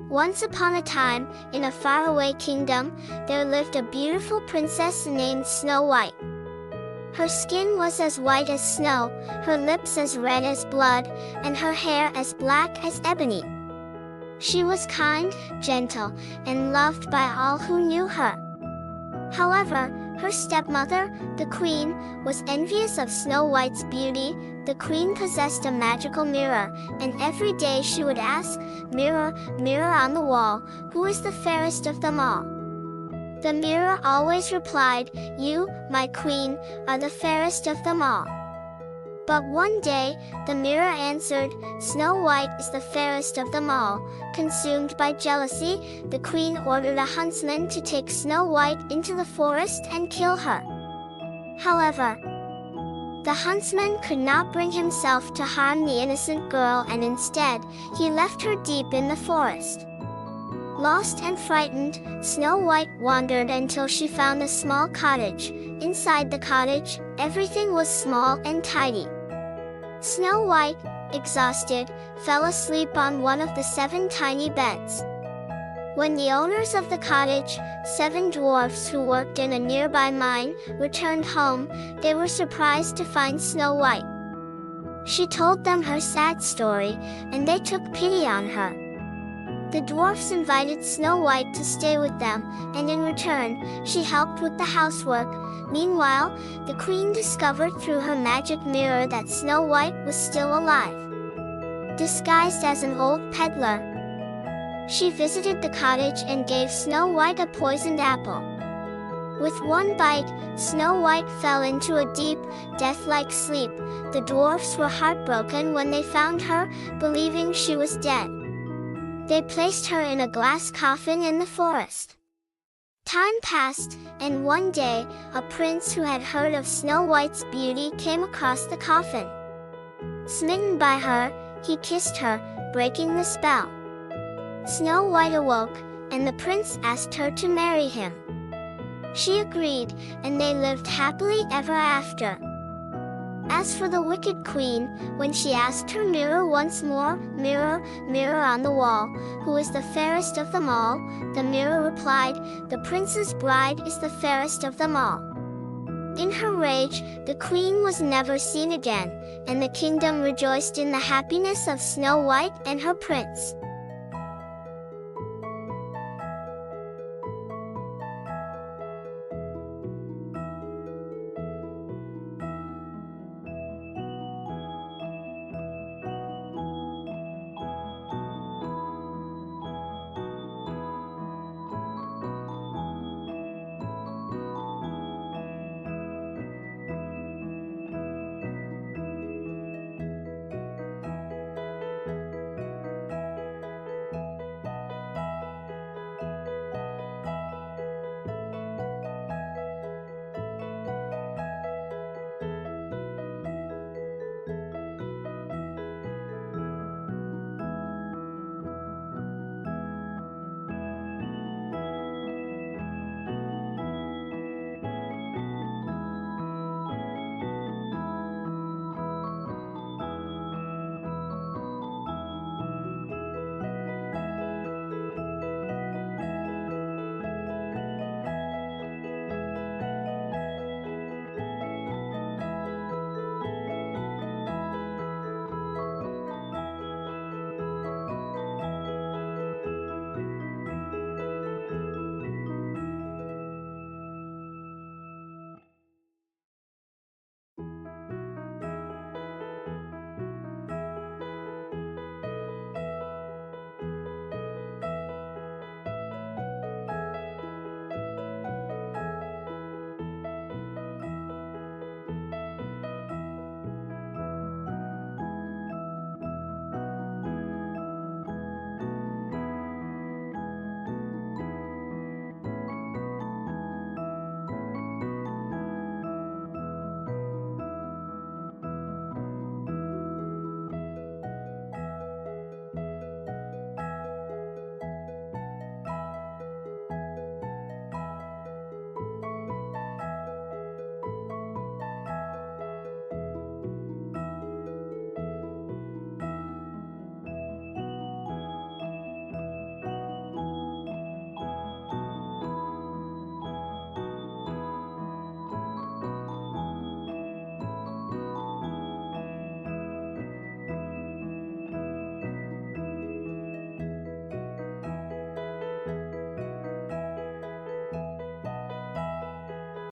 Once upon a time, in a faraway kingdom, there lived a beautiful princess named Snow White. Her skin was as white as snow, her lips as red as blood, and her hair as black as ebony. She was kind, gentle, and loved by all who knew her. However, her stepmother, the queen, was envious of Snow White's beauty. The queen possessed a magical mirror, and every day she would ask, "Mirror, mirror on the wall, who is the fairest of them all?" The mirror always replied, "You, my queen, are the fairest of them all." But one day, the mirror answered, "Snow White is the fairest of them all." Consumed by jealousy, the queen ordered a huntsman to take Snow White into the forest and kill her. However, the huntsman could not bring himself to harm the innocent girl, and instead, he left her deep in the forest. Lost and frightened, Snow White wandered until she found a small cottage. Inside the cottage, everything was small and tidy. Snow White, exhausted, fell asleep on one of the 7 tiny beds. When the owners of the cottage, 7 dwarfs who worked in a nearby mine, returned home, they were surprised to find Snow White. She told them her sad story, and they took pity on her. The dwarfs invited Snow White to stay with them, and in return, she helped with the housework. Meanwhile, the queen discovered through her magic mirror that Snow White was still alive. Disguised as an old peddler, she visited the cottage and gave Snow White a poisoned apple. With one bite, Snow White fell into a deep, death-like sleep. The dwarfs were heartbroken when they found her, believing she was dead. They placed her in a glass coffin in the forest. Time passed, and one day, a prince who had heard of Snow White's beauty came across the coffin. Smitten by her, he kissed her, breaking the spell. Snow White awoke, and the prince asked her to marry him. She agreed, and they lived happily ever after. As for the wicked queen, when she asked her mirror once more, "Mirror, mirror on the wall, who is the fairest of them all?" the mirror replied, "The prince's bride is the fairest of them all." In her rage, the queen was never seen again, and the kingdom rejoiced in the happiness of Snow White and her prince.